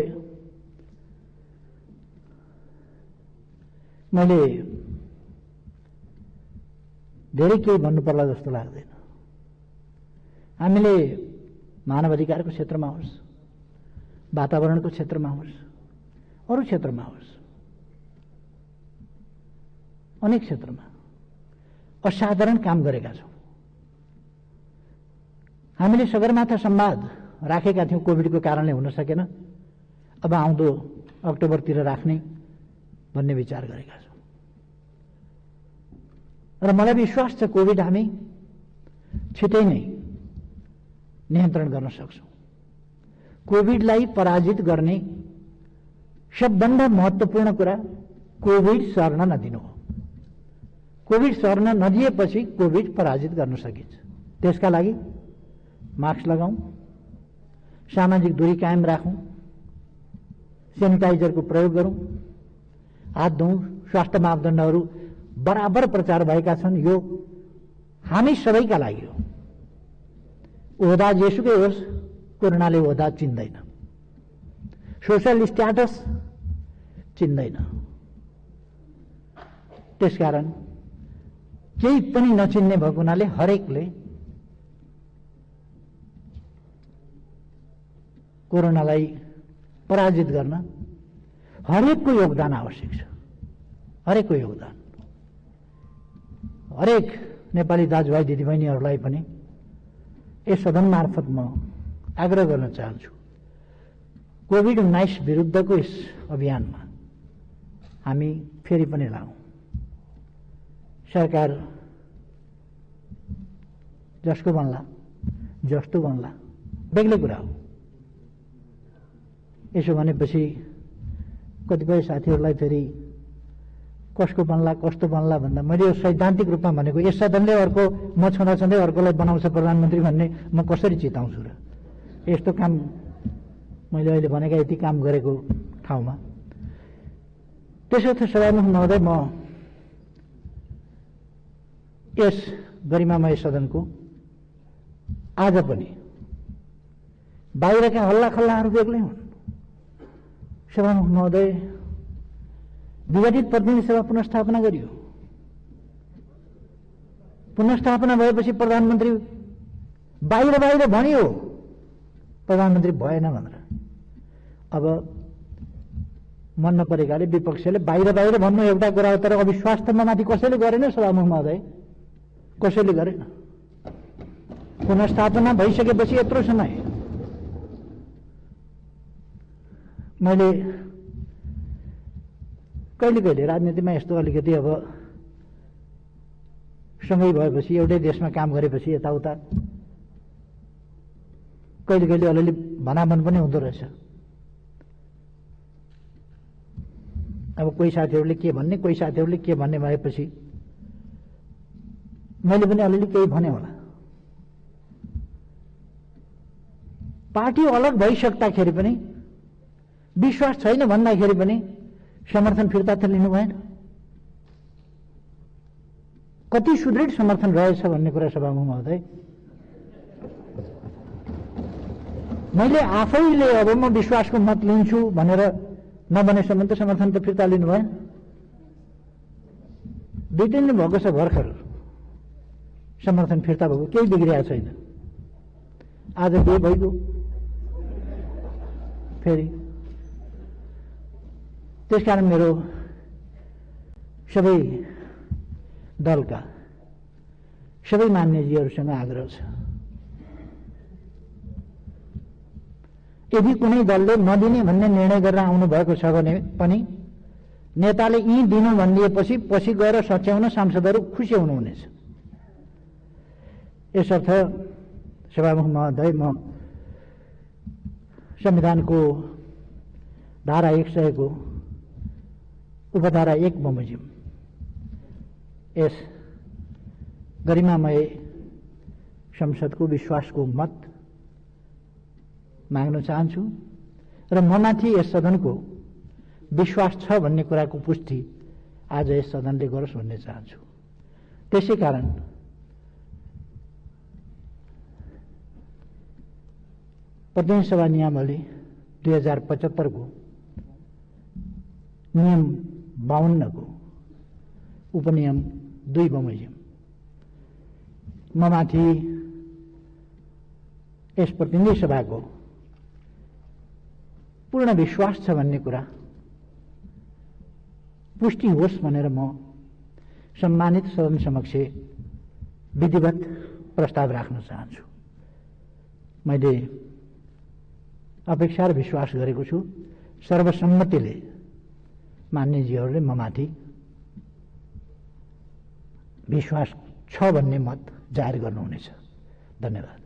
मैले धेरै केही भन्नु पर्ला जस्तो लाग्दैन। हामीले मानव अधिकारको क्षेत्रमा होस्, वातावरणको क्षेत्रमा होस्, अरू क्षेत्रमा होस्, अनेक क्षेत्रमा असाधारण काम गरेका छौँ। हामीले सगरमाथा संवाद राखेका थियौँ, कोभिडको कारणले हुन सकेन। अब आउँदो अक्टोबरतिर राख्ने भन्ने विचार गरेका छौँ र मलाई विश्वास छ कोभिड हामी छिटै नै नियन्त्रण गर्न सक्छौँ। कोभिडलाई पराजित गर्ने सबभन्दा महत्त्वपूर्ण कुरा कोभिड सर्न नदिनु हो। कोभिड सर्न नदिएपछि कोभिड पराजित गर्न सकिन्छ। त्यसका लागि मास्क लगाऊँ, सामाजिक दूरी कायम राखौँ, सेनिटाइजरको प्रयोग गरौँ, हात धौँ, स्वास्थ्य मापदण्डहरू बराबर प्रचार भएका छन्। यो हामी सबैका लागि हो। ओहदा जेसुकै होस्, कोरोनाले ओहदा चिन्दैन, सोशल स्ट्याटस चिन्दैन। त्यसकारण केही पनि नचिन्ने भएको हुनाले हरेकले कोरोनालाई पराजित गर्न हरेकको योगदान आवश्यक छ। हरेकको योगदान, हरेक नेपाली दाजुभाइ दिदीबहिनीहरूलाई पनि यस सदन मार्फत म आग्रह गर्न चाहन्छु, कोभिड-19 विरुद्धको यस अभियानमा हामी फेरि पनि लागौं। सरकार जसको बन्ला, जस्तो बन्ला, बेग्लै कुरा हो। यसो भनेपछि कतिपय साथीहरूलाई फेरि कसको बन्ला, कस्तो बन्ला भन्दा मैले यो सैद्धान्तिक रूपमा भनेको, यस सदनले अर्को म छँदै अर्कोलाई बनाउँछ प्रधानमन्त्री भन्ने म कसरी चिताउँछु र? यस्तो काम मैले अहिले भनेका यति काम गरेको ठाउँमा। त्यसर्थ सभामुख महोदय, म यस गरिमामय सदनको आज पनि बाहिरका हल्लाखल्लाहरू बेग्लै हुन्। सभामुख महोदय, विघटित प्रतिनिधि सभा पुनर्स्थापना गरियो। पुनर्स्थापना भएपछि प्रधानमन्त्री बाहिर भनियो प्रधानमन्त्री भएन भनेर। अब मन नपरेकाले विपक्षले बाहिर भन्नु एउटा कुरा हो, तर अविश्वास त माथि कसैले गरेन सभामुख महोदय, कसैले गरेन। पुनर्स्थापना भइसकेपछि यत्रो समय मैले कहिले राजनीतिमा यस्तो अलिकति अब सँगै भएपछि, एउटै देशमा काम गरेपछि यताउता कहिले अलिअलि भनाभन पनि हुँदो रहेछ। अब कोही साथीहरूले के भन्ने, कोही साथीहरूले के भन्ने भएपछि मैले पनि अलिअलि केही भने होला। पार्टी अलग भइसक्दाखेरि पनि, विश्वास छैन भन्दाखेरि पनि समर्थन फिर्ता त लिनु भएन। कति सुदृढ समर्थन रहेछ भन्ने कुरा सभामुख महोदय, मैले आफैले अब म विश्वासको मत लिन्छु भनेर नभनेसम्म त समर्थन त फिर्ता लिनु भएन। 2 दिन भएको छ भर्खर समर्थन फिर्ता भएको, केही बिग्रिएको छैन। आज के भइगयो फेरि। त्यसकारण मेरो सबै दलका सबै मान्यजीहरूसँग आग्रह छ, यदि कुनै दलले नदिने भन्ने निर्णय गरेर आउनु भएको छ भने पनि नेताले यी दिनु भनिदिएपछि पछि गएर सच्याउन सांसदहरू खुसी हुनुहुनेछ। यसर्थ सभामुख महोदय, म संविधानको धारा 100 को उपधारा 1 बमोजिम यस गरिमामय संसदको विश्वासको मत माग्न चाहन्छु र ममाथि यस सदनको विश्वास छ भन्ने कुराको पुष्टि आज यस सदनले गरोस् भन्ने चाहन्छु। त्यसै कारण प्रतिनिधि सभा नियमावली 2075 को नियम 52 को उपनियम 2 बमोजिम ममाथि यस प्रतिनिधि सभाको पूर्ण विश्वास छ भन्ने कुरा पुष्टि होस् भनेर म सम्मानित सदन समक्ष विधिवत प्रस्ताव राख्न चाहन्छु। मैले अपेक्षा र विश्वास गरेको छु सर्वसम्मतिले मान्यजीहरूले ममाथि विश्वास छ भन्ने मत जाहेर गर्नुहुनेछ। धन्यवाद।